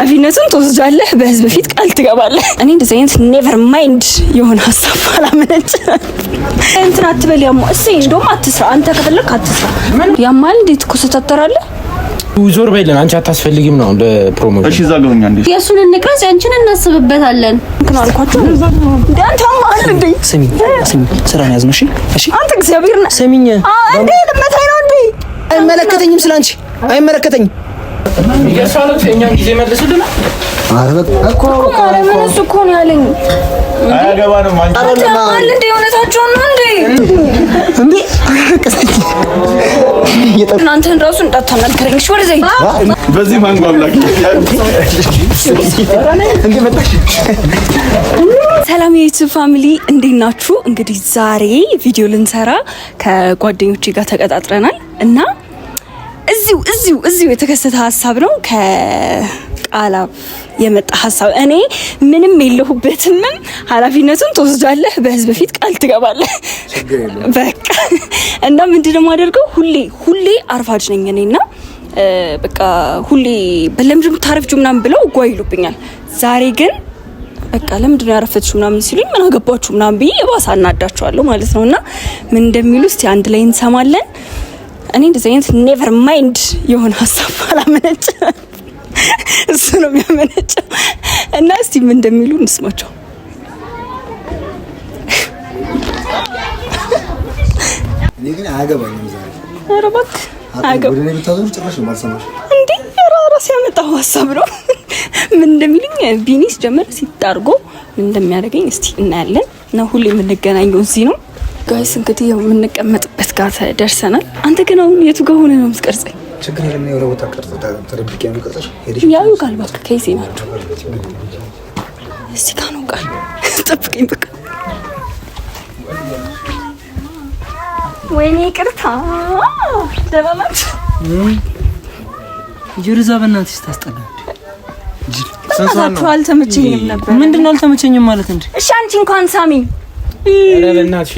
አፊነቱን ተወስጃለህ በህዝብ ፊት ቃል ትገባለህ። እኔ እንደዚህ አይነት ኔቨር ማይንድ የሆነ ሀሳብ አላመነጭ እንትን አትበል። ያማ እሰይ እንደውም አትስራ። አንተ ከፈለክ አትስራ። ያማል እንዴት ኮሰተተራለህ? ዞር በይለን። አንቺ አታስፈልጊም ነው እንደ ፕሮሞሽን። እሺ ዛጋውኛ እንዴ የሱን እንቅረጽ፣ አንቺን እናስብበታለን። እንትን አልኳችሁ እንዴ አንተ ማል እንዴ ስሚ ስራን ያዝ ነው። እሺ አንተ እግዚአብሔርና ስሚኝ እንዴ ልመታኝ ነው እንዴ? አይመለከተኝም፣ ስላንቺ አይመለከተኝም። ይገርሳለች እኛን ጊዜ መልሱልና እኮ ማረምን እሱ እኮ ነው ያለኝ። አያገባንም አንቺ ማል እንዴ እውነታቸውን ነው እንዴ እናንተን ራሱ እንዳታናገረኝ እሺ። ወደዚህ በዚህ ማንጓብላክ እንዴ መጣሽ። ሰላም የዩቲዩብ ፋሚሊ እንዴት ናችሁ? እንግዲህ ዛሬ ቪዲዮ ልንሰራ ከጓደኞቼ ጋር ተቀጣጥረናል እና እዚሁ የተከሰተ ሀሳብ ነው። ከቃላብ የመጣ ሀሳብ። እኔ ምንም የለሁበትም። ኃላፊነቱን ተወስጃለህ በህዝብ ፊት ቃል ትገባለህ። በቃ እና ምንድነው የማደርገው? ሁሌ አርፋጅ ነኝ እኔና በቃ ሁሌ በለምድም ታረፍጁ ምናምን ብለው ጓይሉብኛል። ዛሬ ግን በቃ ለምንድነው ያረፈችው ምናምን ሲሉኝ ምን አገባችሁ ምናምን ብዬ ባሳ እናዳቸዋለሁ ማለት ነውና ምን እንደሚሉ እስቲ አንድ ላይ እንሰማለን። እኔ እንደዚህ አይነት ኔቨር ማይንድ የሆነ ሀሳብ አላመነጭ እሱ ነው የሚያመነጨው እና እስቲ ምን እንደሚሉ እንስማቸው። እኔ ግን አያገባኝም ዛሬ። ኧረ እባክህ ወደ እኔ ብታዞር ጭራሽ ነው የማልሰማሽ። እንዴ ራስ ያመጣው ሀሳብ ነው። ምን እንደሚሉኝ ቢኒስ ጀመር ሲጣርጎ ምን እንደሚያደርገኝ እስቲ እናያለን። እና ሁሌ የምንገናኘው እዚህ ነው ጋይስ። እንግዲህ ያው የምንቀመጥበት ጋር ደርሰናል። አንተ ግን አሁን የቱ ጋር ሆነ ነው የምትቀርጸኝ? ችግር የለም ነው ወጣ ቀርጸ ተደብቄ ነው ቀርጸሽ ሄደሽ ያው ቃል ባክ ከይሴ ናቸው። እስቲ ካኑ ቃል ጠብቀኝ በቃ። ወይኔ ይቅርታ ደባማት ጁርዛ በእናትሽ ታስጠላ። ሰንሳቱ አልተመቸኝም ነበር። ምንድነው አልተመቸኝም ማለት እንዴ? እሺ አንቺ እንኳን ሳሚኝ። ኧረ በእናትሽ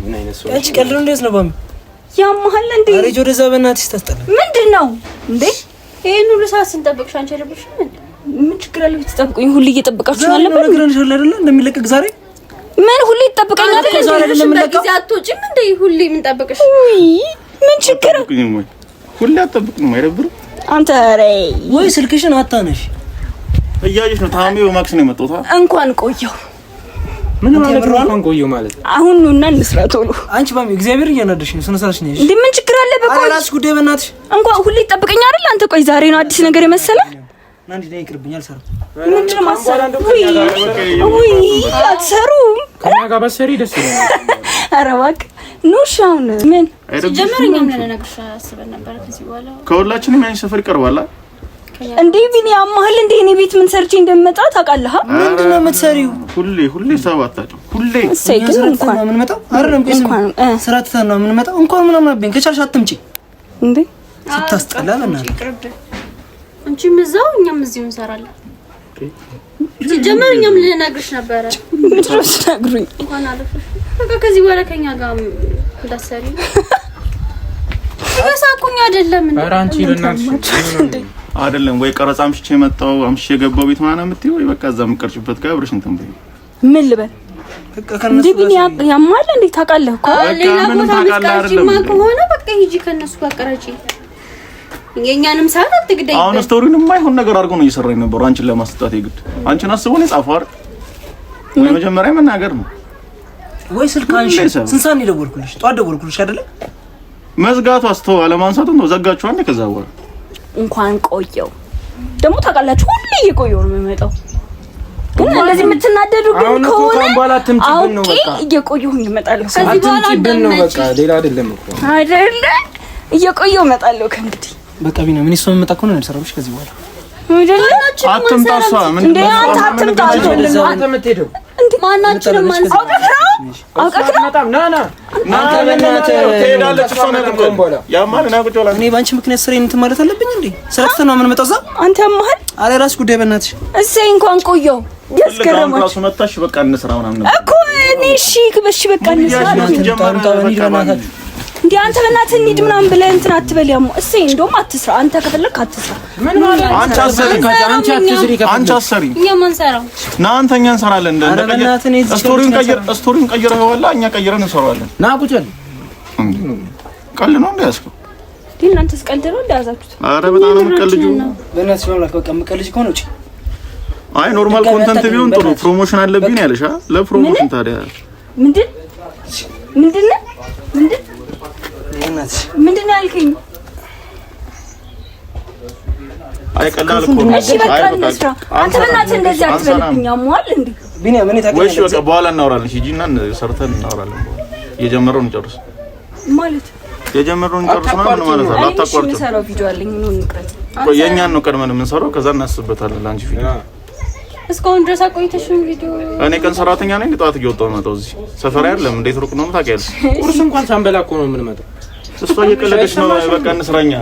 ምን አይነት ሰው አንቺ ቀልድ ነው እንደዚህ ነው ባም ያማሃል እንዴ? አሬ ጁርዛ በእናትሽ ታስጠላ። ምንድነው እንዴ? ይሄን ሁሉ ሰዓት ስንጠብቅሽ አንቺ አይደብሽ? ምን ችግር አለው? ትጠብቁኝ። ሁሌ እየጠበቃችሁ ነው ነበር። ነግረንሻል አይደል እንደሚለቀቅ ዛሬ። ምን ሁሌ ትጠብቀኝ አይደል? ዛሬ አይደለም የሚለቀቅ። ጊዜ አትወጪም እንዴ? ሁሌ ምን ጠብቅሽ? ምን ችግር ነው? ሁሌ አትጠብቅም አይደብርም? አንተ ኧረ ወይ ስልክሽን አታነሽ እያየሽ ነው። ታሚው ማክስ ነው የመጣው። እንኳን ቆየው። ምን ማለት ነው እንኳን ቆየው ማለት? አሁን ኑና እንስራ ቶሎ። አንቺ ባሚ እግዚአብሔር እያናደሽ ነው። ስነሳሽ ነሽ እንዴ? ምን ችግር አለ? በቃ አራስ ጉዳይ በእናትሽ እንኳን ሁሌ ትጠብቀኝ አይደል? አንተ ቆይ ዛሬ ነው አዲስ ነገር የመሰለ አንዴ ላይ ይቅርብኛል። ሰራ ምንድነው ማሰራ? ወይ አትሰሩም? ከኛ ጋር በሰሪ ደስ ይላል። ኧረ እባክህ ኑሻውን ምን ጀመረኛም ለነገርሽ አስበን ነበር። ከዚህ በኋላ ከሁላችንም ያን ሰፈር ይቀርባል እንዴ? ቢኒ ያማህል እንዴ? እኔ ቤት ምን ሰርቼ እንደምመጣ ታውቃለህ? ምንድነው የምትሰሪው? ሁሌ ሰባታችሁ ሁሌ ሰይክል እንኳን ምን መጣው አይደለም ስራ ትተና ነው ምን መጣው እንኳን ምን አምናብኝ ከቻልሽ አትምጪ እንዴ? ስታስጠላ በእናትሽ አንቺም እዛው እኛም እዚሁ እንሰራለን። ጀመረኛም ለነገርሽ ነበር። ምንድነው ትነግሩኝ? እንኳን አለፈሽ በቃ ከዚህ በኋላ ከኛ ጋር እንዳሰሪ እየሳኩኝ አይደለም እንዴ? ኧረ አንቺ ለናንቺ አይደለም ወይ ቀረጻ አምሽቼ መጣው አምሽቼ የገባው ቤት ማና የምትይው ወይ በቃ እዛ የምትቀርጭበት ጋር አብረሽ እንትን በይ። ምን ልበል እንዴ? ቢኒ ያማል እንዴ? ታውቃለህ እኮ ሌላ ቦታ ምትቀርጪማ ከሆነ በቃ ሂጂ ከነሱ ጋር ቀረጪ። የኛንም ሰዓት አትግደይ። አሁን ስቶሪን የማይሆን ነገር አድርጎ ነው እየሰራኝ ነበር አንቺን ለማስጣት ይግድ አንቺን አስቦ ነው የጻፈው አይደል? ወይ መጀመሪያ መናገር ነው ወይ ስልክ አንሺ። ስንት ሰዓት ነው የደወልኩልሽ? ጠዋት ደወልኩልሽ አይደለ? መዝጋቱ አስተው አለማንሳቱ ነው ዘጋችሁ አንዴ። ከዛ በኋላ እንኳን ቆየው ደግሞ ታውቃላችሁ ሁሌ እየቆየው ነው የሚመጣው። ግን እንደዚህ የምትናደዱ ግን ከሆነ አውቄ እየቆየሁኝ እመጣለሁ። ከዚህ በኋላ ነው በቃ ሌላ አይደለም እኮ አይደለ? እየቆየሁ እመጣለሁ ከእንግዲህ በቃ ቢና ምን ይሰማ መጣ እኮ ነው የምሰራውሽ ከዚህ በኋላ አይደለ? አትምጣሷ ምን እንዴ? አትምጣ አንተ የምትሄደው ማናችንም ማንስ አውቀህ ና እናንተ ለናተ ትሄዳለች። እሷ ነው ተቆምቦላ ያማል እና ቁጭ ብላ እኔ ባንቺ ምክንያት ስሬን እንትን ማለት አለብኝ እንዴ? ስራፍተ ነው ምን መጣዛ አንተ ያማል። አረ ራስ ጉዳይ በእናትሽ እሰይ እንኳን ቆየው ያስገረማችሁ ራሱ መጣሽ በቃ እንስራ ምናምን እኮ እኔ እሺ በቃ እንስራ እንዴ አንተ በእናትህ እንሂድ ምናምን ብለህ እንትን አትበል። ያሞ እሰይ እንደውም አትስራ። አንተ ከፈለክ አትስራ። ምን ማለት አንቺ አሰሪ አንቺ አሰሪ እኛ ማን ሰራው ና አንተ እኛ እንሰራለን። እንደ ስቶሪውን ቀይረኸዋል። እኛ ቀይረን እንሰራዋለን። ና ቁጭ በል። ቀልድ ነው እንደ ያዝከው እናንተስ ቀልድ ነው እንደያዛችሁት? ኧረ በጣም ነው የምትቀልጂው። በእናትሽ ማምላክ በቃ የምትቀልጂ ከሆነ ውጪ። አይ ኖርማል ኮንተንት ቢሆን ጥሩ ፕሮሞሽን አለብኝ ያለሽ ለፕሮሞሽን ታዲያ ምንድን ነው ያልከኝ? አይ ቀላል እኮ ነው። እሺ በቃ እንስራ። አንተ በእናትህ እንደዚህ አትበልብኝ። አሟል እንዴ ቢኒያ ምን ታውቃለህ? ወይስ በቃ በኋላ እናወራለን። ሂጂና ሰርተን እናወራለን። የጀመረውን እንጨርስ ማለት የጀመረውን እንጨርስ ማለት ነው። አታቋርጡ። የምሰራው ቪዲዮ አለኝ ነው እንቅረት። የኛን ነው ቀድመን የምንሰራው፣ ከዛ እናስብበታለን። አንቺ ቪዲዮ እስካሁን ድረስ አቆይተሽን ቪዲዮ እኔ ቀን ሰራተኛ ነኝ። ጠዋት እየወጣሁ መጣሁ። እዚህ ሰፈር አይደለም እንዴት ሩቅ ነው ታውቂያለሽ? ቁርስ እንኳን ሳንበላ እኮ ነው የምንመጣው። እሷ እየቀለደች ነው። በቃ እንስራኛ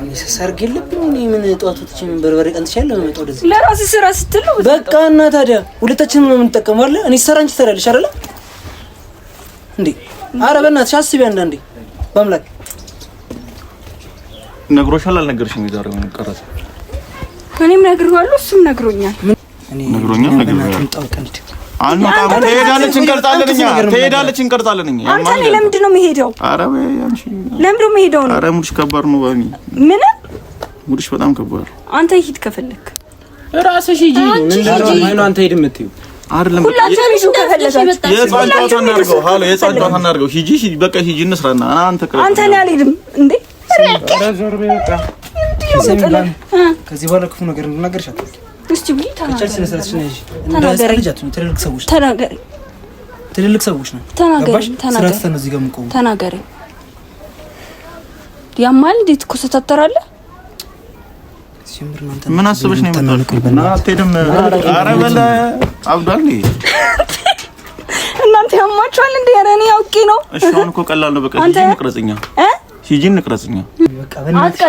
እኔ ሰርግ የለብኝ። እኔ ምን ጠዋት ወጥቼ ምን በርበሬ ቀንጥሽ ያለው ነው መጣው። ደዚህ ለራስህ ስራ ስትል ነው በቃ። እና ታዲያ ሁለታችንም ነው የምንጠቀመው አይደል? እኔ ሰራ አንቺ ትሰሪያለሽ አይደል እንዴ? ኧረ በእናትሽ አስቢ አንዳንዴ በአምላክ። ነግሮሻል አልነገርሽም? የዛሬው ቀረጸ እኔም ነግሬዋለሁ፣ እሱም ነግሮኛል። ነግሮኛል። ትሄዳለች፣ እንቀርጻለን እኛ። አንተ እኔ ለምንድን ነው የምሄደው? ኧረ በይ አንቺ ለምንድን ነው የምሄደው? ኧረ ሙድሽ ከባድ ነው ባሚ። ምን ሙድሽ በጣም ከባድ። አንተ ሂድ ከፈለክ እራስሽ ሂጂ። ምን ነው አንተ ሂድ የምትይው አይደለም። ሁላችንም ሂዱ ከፈለጋችሁ። የህፃን ጨዋታ እናድርገው። ሃሎ የህፃን ጨዋታ እናድርገው። ሂጂ በቃ ሂጂ እንስራና አንተ እኔ አልሄድም እንዴ። ዞር በይ በቃ። ከዚህ በኋላ ክፉ ነገር እንድናገርሽ አትልኝ። እስቲ ብይ ተናገር። ትልልቅ ሰዎች ነው። ተናገር። ያማል እንዴት ኮሰታተራለህ? ምን አስበሽ ነው የመጣው? እና አትሄድም? ኧረ በለ አብዷል። እናንተ ያማችኋል እንዴ? ኧረ እኔ አውቄ ነው። እሺ አሁን እኮ ቀላል ነው። በቃ ሂጂ እንቅረጽኛ። ሂጂ እንቅረጽኛ። በቃ በእናትሽ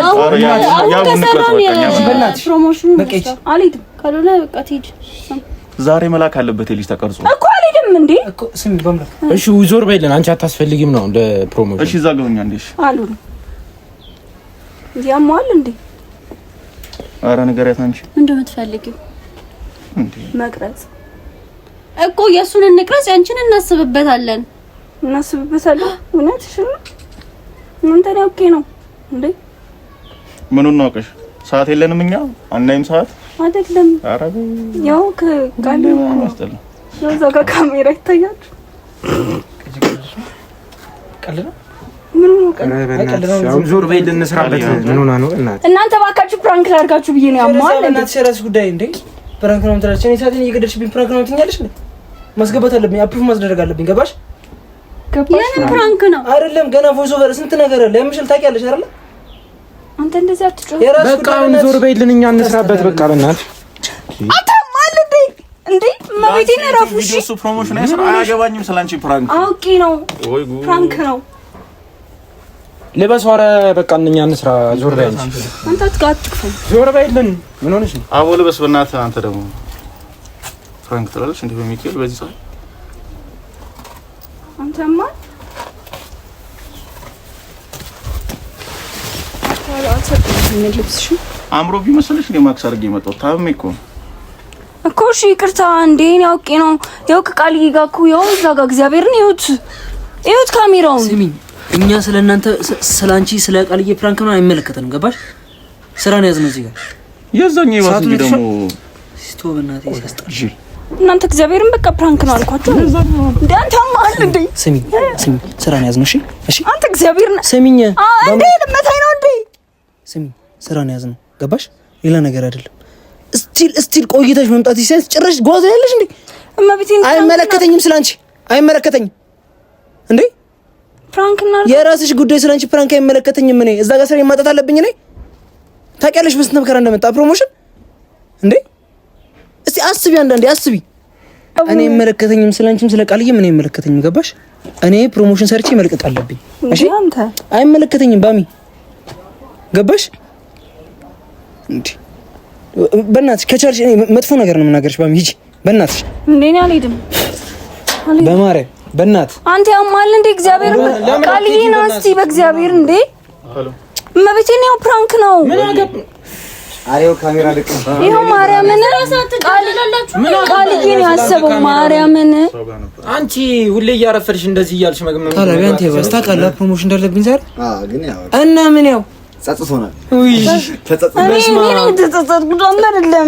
አልሄድም ካልሆነ በቃ ትሄጂ። ዛሬ መላክ አለበት ልጅ ተቀርጾ እኮ አልሄድም እንዴ እኮ ስሚ በእምላክ። እሺ ዞር በይልን። አንቺ አታስፈልጊም ነው እንደ ፕሮሞሽን። እሺ እዛ ገውኛ እንዴ? እሺ አሉን ያማል እንዴ? ኧረ ንገሪያት አንቺ እንደምትፈልጊው እንዴ መቅረጽ እኮ የእሱን እንቅረጽ፣ ያንቺን እናስብበታለን። እውነትሽ ነው። እናንተ ነው ኦኬ ነው እንዴ? ምኑን ነው አውቀሽ? ሰዓት የለንም እኛ አናይም ሰዓት አይደለም። ኧረ ያው ከቃል ማስተላ ያው እዛ ጋር ካሜራ ይታያል። ቀልድ ምን ነው ያው ዞር በይልን እንስራበት። ምን ሆና ነው እናንተ ባካችሁ ፕራንክ ላድርጋችሁ ብዬ ነው ያማል። እናንተ ሸራስ ጉዳይ እንዴ? ፕራንክ ነው የምትላቸው። እኔ ሰዓትን እየገደልሽብኝ ፕራንክ ነው ትኛለሽ እንዴ? ማስገባት አለብኝ፣ አፕሩቭ ማስደረግ አለብኝ። ገባሽ? የምን ፕራንክ ነው? አይደለም ገና ቮይስ ኦቨር ስንት ነገር አለ። የምሽል ታውቂያለሽ አይደል? አንተ እንደዚህ አትጮህ። በቃ አሁን ዞር በይልን፣ እኛ እንስራበት። በቃ በእናትሽ አንተ ማል እንዴ ማቤቴን ረፉሽ። እሱ ፕሮሞሽን አይሰራ አያገባኝም። ስላንቺ ፕራንክ አውቄ ነው። ፕራንክ ነው። ልበስ። ኧረ በቃ እኛ እንስራ። ዞር በይልን አንተ አትክፈል። ዞር በይልን። ምን ሆነሽ ነው? አቦ ልበስ በእናትህ። አንተ ደግሞ ፕራንክ ትላለች እንዴ በሚካኤል በዚህ ሰዓት? አንተማ አምሮ ቢመስልሽ ነው ማክስ አድርጌ የመጣው። ታምሜ እኮ እሺ ይቅርታ እንዴ ነው አውቄ ነው። ያው ከቃልዬ ጋር እኮ ያው እዛ ጋር እግዚአብሔርን ይሁት ካሜራውን። ስሚኝ እኛ ስለናንተ ስላንቺ ስለ ቃልዬ ፕራንክ ነው አይመለከተንም። ገባሽ? ስራ ነው ያዝነው እዚህ ጋር የዛኛ ይዋስ እንጂ ደግሞ ስቶ በእናቴ ያስጠላሽ። እናንተ እግዚአብሔርን በቃ ፕራንክ ነው አልኳችሁ። እንዴ አንተ ማል እንዴ? ስሚኝ ስራ ነው ያዝነው። እሺ አንተ እግዚአብሔርን ስሚኝ እንዴ ለምታይ ነው እንዴ? ስሚኝ ስራ ነው ያዝነው። ገባሽ? ሌላ ነገር አይደለም። እስቲል ቆይተሽ መምጣት ይሰስ ጭራሽ ጓዝ ያለሽ እንዴ? እማቤቴን አይመለከተኝም። ስላንቺ አይመለከተኝም እንዴ? ፕራንክ እና የራስሽ ጉዳይ። ስላንቺ ፕራንክ አይመለከተኝም። እኔ እዛ ጋር ስራ ማጣት አለብኝ። እኔ ታውቂያለሽ በስንት መከራ እንደመጣ ፕሮሞሽን እንዴ? እስቲ አስቢ፣ አንዳንዴ አስቢ። እኔ አይመለከተኝም። ስላንቺም ስለ ቃልዬም እኔ አይመለከተኝም። ገባሽ? እኔ ፕሮሞሽን ሰርቼ መልቀቅ አለብኝ። እሺ አይመለከተኝም ባሚ። ገባሽ እንዴ? በእናትሽ ከቻልሽ እኔ መጥፎ ነገር ነው የምናገርሽ ባሚ። ሂጂ በእናትሽ። እንዴ እኔ አልሄድም። በማርያም በእናት አንተ ያማል እንዴ? እግዚአብሔር ቃልዬ ነው እስቲ በእግዚአብሔር እንዴ መቤቴን ያው ፕራንክ ነው። ምን አገብ አሬው ካሜራ ልቅ ይሄው ማርያምን ቃልዬ ነው ያሰበው። ማርያምን አንቺ ሁሌ እያረፈድሽ እንደዚህ እያልሽ መግመም ታዲያ አንተ ባስታቃላ ፕሮሞሽን እንዳለብኝ ዛሬ ግን ያው እና ምን ያው ጸጽቶናል።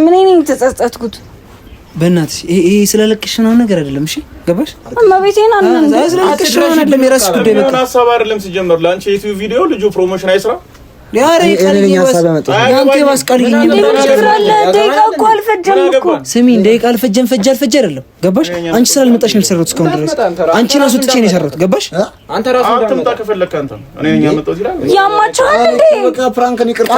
ምን ተጸጸትኩት? በእናትሽ ይሄ ስለለቅሽ ነው ነገር አይደለም። እሺ ገባሽ? እመቤቴን አንተ ስለለቅሽ ነው አይደለም። የራስሽ ጉዳይ በቃ ሀሳብ አይደለም። ሲጀመር ለአንቺ የዩቲዩብ ቪዲዮ ልጁ ፕሮሞሽን አይስራ ያሬ ቃልዬ ያንተ ባስቃልኝ ስሚ ደቂቃ አልፈጀም ፈጀ አይደለም ገባሽ? አንቺ ስላልመጣሽ ነው የሰራሁት እስካሁን ድረስ አንቺን አስወጥቼ ነው የሰራሁት ገባሽ? አንተ ራስህ አትምጣ ከፈለክ አንተ እኔ ነኝ ያመጣሁት ይላል። ያማቻል እንዴ? በቃ ፕራንክ ነው ይቅርታ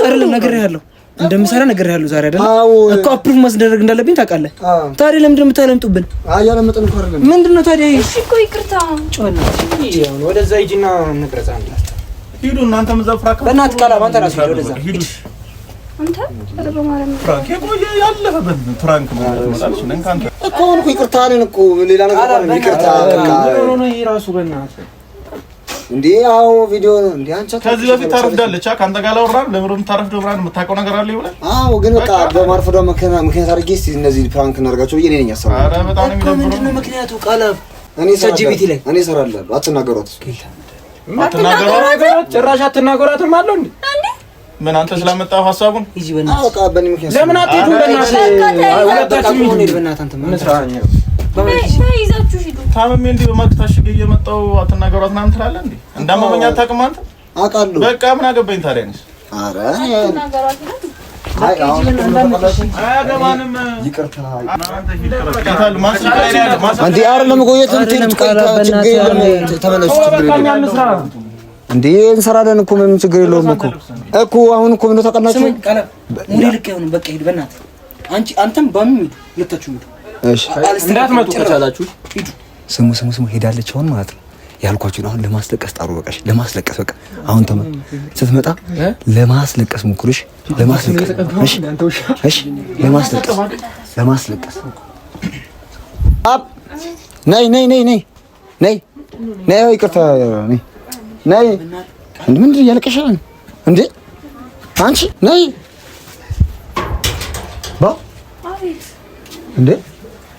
አይደለም ነግሬሃለሁ እንደምሰራ ነግሬሃለሁ ዛሬ አይደለም እኮ አፕሩቭ ማስደረግ እንዳለብኝ ታውቃለህ። ታዲያ ለምንድን ነው የምታለምጡብን? ያለመጠን እኮ አይደለም ምንድነው ታዲያ? እሺ እኮ ይቅርታ ጮና ወደዛ ሂጂና እንቅረጻ አንተ ሂዱ እናንተ መዘፍራካ በእናትህ ቃላ አንተ ራስህ ሂድ ወደዛ ሂዱ አንተ በማረም ፍራንክ የቆየ ያለፈበት ፍራንክ ማለት ነው። እንካንተ እኮ ነው ይቅርታ አለን እኮ ሌላ ነገር አይደለም። ይቅርታ በቃ ነው ይሄ ራሱ በእናትህ እንዴ አዎ ቪዲዮ እንዴ አንቺ ከዚህ በፊት ታረፍዳለች አንተ ጋር ላወራን ለምንም ታረፍደው ብራን የምታውቀው ነገር አለ ይብላል። አዎ ግን በቃ በማርፈዷ ምክንያት አድርጌ እስቲ እነዚህ ፕራንክ እናደርጋቸው ብዬ ነኝ ያሰብኩት። ኧረ በጣም ነው ምንድነው ምክንያቱ? ቃላ እኔ ሰጂቢቲ ላይ እኔ እሰራለሁ። አትናገሯት አትናገሯት ጭራሽ አትናገሯትም አለው እንዴ ምን አንተ ስላመጣው ሐሳቡን ይጂ በእናትህ አዎ በቃ በእኔ ምክንያት ለምን አትሄዱ? በእናትህ ሁለታችሁም ሄዱ። በእናትህ አንተ መስራኛ ይዛችሁ ሂዱ። ታመሜ እንዴ በማክታሽ እየመጣው አትናገሯት ምናምን ትላለህ እንዴ? እንዳመመኝ አታውቅም አንተ? አውቃለሁ። በቃ ምን አገባኝ ታዲያ ነሽ? ኧረ ተናገሯት ነው አያገባንም። ይቅርታ አንዴ አይደለም ቆየት እንትን ችግር የለም ተመለሱ። ችግር የለም እንዴ እንሰራለን እኮ ምንም ችግር የለውም እኮ አሁን እኮ ምን ተቀናችሁ? ሙሪ ልክ ይሁን በቃ ሂድ በእናትህ አንቺ አንተም ባም ሂዱ ሁለታችሁም ሂዱ። እሺ እንዳትመጡ ከቻላችሁ ሂዱ። ስሙ ሄዳለች አሁን ማለት ነው ያልኳችሁ ነው። አሁን ለማስለቀስ ጣሩ በቃሽ። ለማስለቀስ በቃ አሁን ስትመጣ ለማስለቀስ ሞክሩሽ። ለማስለቀስ እሺ ለማስለቀስ አብ ነይ ይቅርታ ነይ ምንድን እያለቀሽ እንዴ አንቺ ነይ ባ እንዴ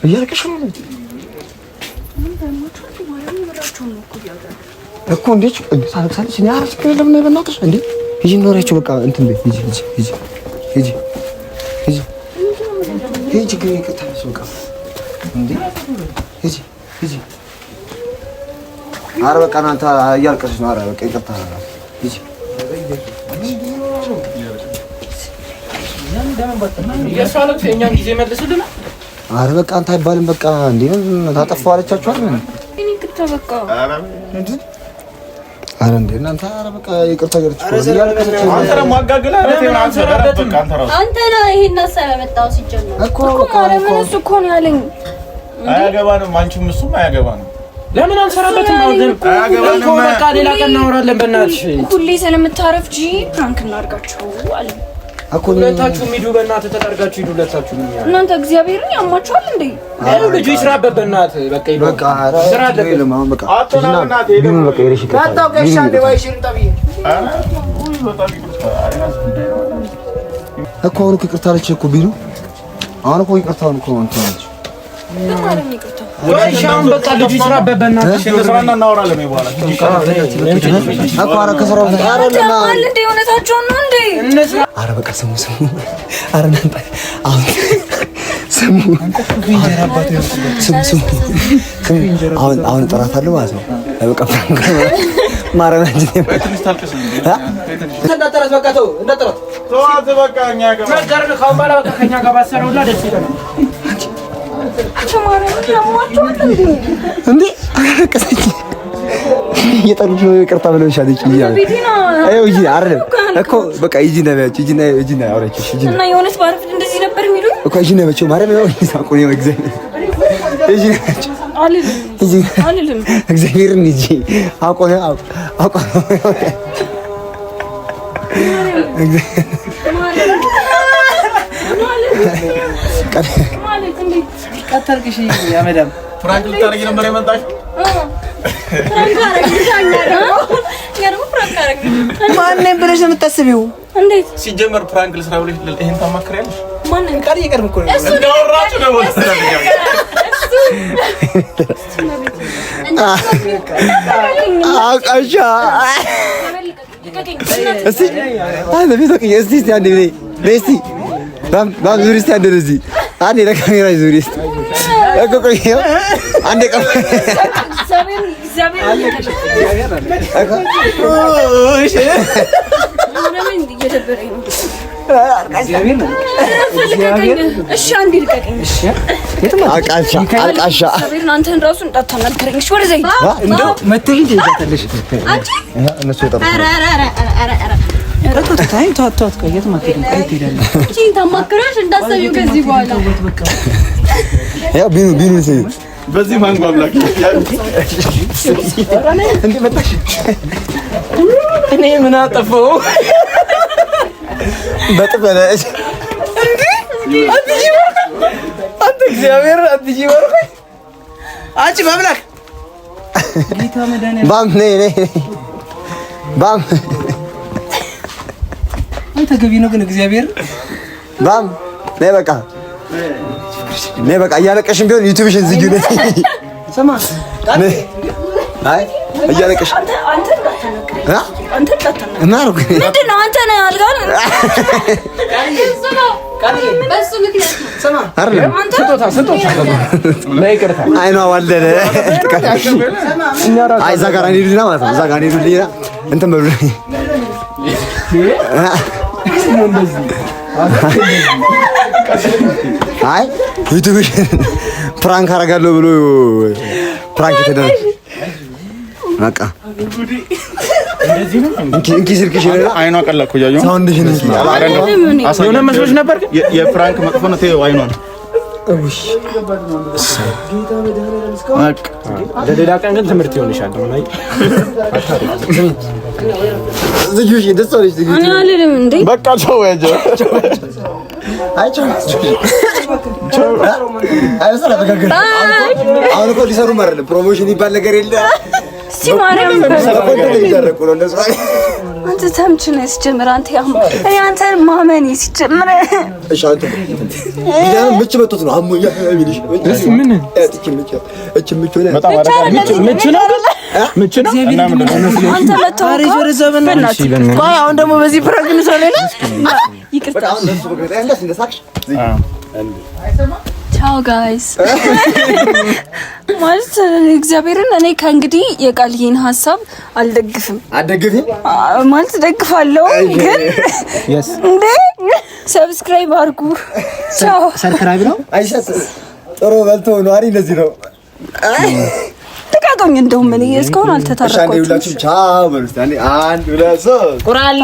እያለቀሽ ነው እኮ እንዴ ሳልሳልሽ እኔ አርስ ከለም ነው በእናትሽ እንዴ ሂጂ ኖሪያቸው በቃ እንትን ቤት ሂጂ ግን ይከታልሽ በቃ እንዴ ሂጂ ኧረ በቃ እናንተ እያልቀስሽ ነው። ኧረ በቃ ይቅርታ ሂጂ የኛን ጊዜ መልስልና ኧረ በቃ አንተ አይባልም በቃ እንዴ ታጠፋው አለቻችሁ አይደል? እኔ ይቅርታ በቃ ኧረ እንዴ እናንተ ኧረ በቃ ይቅርታ ገርች አንተ ደግሞ አጋግላ አንተ ነህ ይሄን ሀሳብ ያመጣው ሲጀመር እኮ ማርያምን እሱ እኮ ነው ያለኝ። አያገባንም አንቺም እሱም አያገባንም። ለምን አንሰራበትም? አያገባንም እኮ በቃ ሌላ ቀን እናወራለን። በእናትሽ ሁሌ ስለምታረፍጂ ፕራንክ እናድርጋቸው አለ እኮ ሁለታችሁም ሂዱ በእናትህ ተጠርጋችሁ ሂዱ ሁለታችሁም። እናንተ እግዚአብሔርን ያማችኋል እንዴ? ያው ልጁ ይስራበት በእናትህ በቃ ሂዱ በቃ ስራ አይደለም አሁን በቃ ቢኑ በቃ ይረሽ ታጣው ከሻ እንደባይሽን ጠብዬ እኮ አሁን እኮ ይቅርታ አለች እኮ ቢኑ አሁን እኮ ይቅርታውን እኮ እንትን አለች ወይሻም በቃ ልጁ ይስራበት በእናትህ እንስራና እናወራለን በኋላ እኮ ኧረ ከስራው አይደለም እንዴ እውነታቸውን ነው እንዴ? ኧረ በቃ ስሙ ኧረ እናንተ አሁን ስሙ አሁን እጠራታለሁ ማለት ነው። በቃ ፍራንክ ማረና እንጂ እንዳጠራት በቃ ተው እንዳጠራት ተዋት በቃ እኛ ጋር ነገር ካው ባላ በቃ ከኛ ጋር ባሰረውላ ደስ ይላል። እንዴ አለቀሰች እየጠሩሽ ነው ይቅርታ ብለውሻል ይያል አዩ ይጂ አይደለም እኮ በቃ ይጂ ነብያችሁ ይጂ ነው አውራችሁ ይጂ እና የሆነስ ባረፍድ እንደዚህ ነበር የሚሉኝ እኮ ይጂ ነብያችሁ ማርያም ነው ይሳቁ ነው እግዚአብሔር ይጂ ነብያችሁ አልልም እግዚአብሔርን ይጂ አውቆ ቀጠርክሽ ያመዳም ፍራንክ ልታረጊ ነበር የመጣሽ? ማንን ብለሽ ነው የምታስቢው? እንዴት ሲጀመር ፍራንክ ልስራ ብለሽ ይሄን ታማክሪያለሽ? ማንን ቃል እየቀርብ እኮ ነው እንዳወራችሁ ነው አቃሻ እስቲ አንዴ ቢሰቅኝ እስቲ አንዴ እስቲ ባም ዙሪ እስቲ አንዴ እዚህ አንዴ ለካሜራ ዙሪ እስቲ እኮ ቆይ አንዴ ቀፍ አቃሻ አንተን ራሱ እንዳታናገረኝ እሺ። ወደ ዘይት እንደው መተይ ትይዛለሽ አንቺ እነሱ ይጠሩ ታይም ታቷት ቆየት ማከኝ ቆይ ትሄዳለሽ አንቺ ታማክራሽ እንዳሰቢው ከዚህ በኋላ ያው ቢኑ ሲል በዚህ ማንጎ አምላክ እንዴ መጣሽ እኔ ምን አጠፋው? በጥበለሽ አንተ እግዚአብሔር አትጂ ወርኩ አንቺ ማምላክ ጌታ መዳኔ ባም ነይ ባም አንተ ገቢ ነው ግን እግዚአብሔር ባም ነይ በቃ እያለቀሽም ቢሆን ዩቲዩብሽን ዝጊው ነይ ሰማ አይ እያለቀሽ አንተ እንዳታናገረኝ እና ነው ምንድን ነው አንተ ነህ አልጋር በሱ ምክንያት ሰማ አይደለም ስጦታ ለይቅርታ አይኗ ዋለለ አይ እዛ ጋር እንሂድና ማለት ነው እዛ ጋር እንሂድና እንትን በሉ አይ ዩቲዩብ ፕራንክ አደርጋለሁ ብሎ ፕራንክ ተደረገ። በቃ እንኪ ስልክሽ አይኗ ቀላ እኮ ያየው ሳውንድሽን የሆነ መስሎሽ ነበር ግን የፍራንክ መጥፎነት ይኸው አይኗን ለሌላ ቀን ግን ትምህርት ይሆንሻል። ማይ ዝጊሽ ደስታለሽ ዝጊሽ እኔ አልልም እንዴ በቃ ቻው ያጀ አይ ቻው አይ ሰላ ተጋገረ አሁን እኮ ሊሰሩ ማለት ፕሮሞሽን ይባል ነገር የለ ሲማረም ይደረቁ ነው እንደዛ አንተ ተምች ነህ ሲጀምር አንተ ያም እኔ አንተ ማመን ሲጀምር እሺ አንተ ቢዳን ምች መጥቶት ነው አሞኛ ቢልሽ እሺ ምን እቺ ምች ሆነ በጣም ምች ነው ምች ነው እና ምንድን ነው አንተ ለታሪክ ቆይ አሁን ደግሞ በዚህ ፕራንክ እንሰራለን ይቅርታ በጣም ደስ ብሎኝ እንደሳቅሽ ቻው ጋይስ ማለት እግዚአብሔርን እኔ ከእንግዲህ የቃልዬን ሀሳብ አልደግፍም ማለት ደግፋለሁ ግን እንዴ ሰብስክራይብ አድርጉ ቻው ሰብስክራይብ ነው አይሻት ጥሩ በልቶ ነው አሪ እንደዚህ ነው ተቃጦኝ እንደውም እኔ እስካሁን አልተታረቁም አንዴ ሁላችሁም ቻው በሉት አንድ ሁለት ሶስት ቁራሌ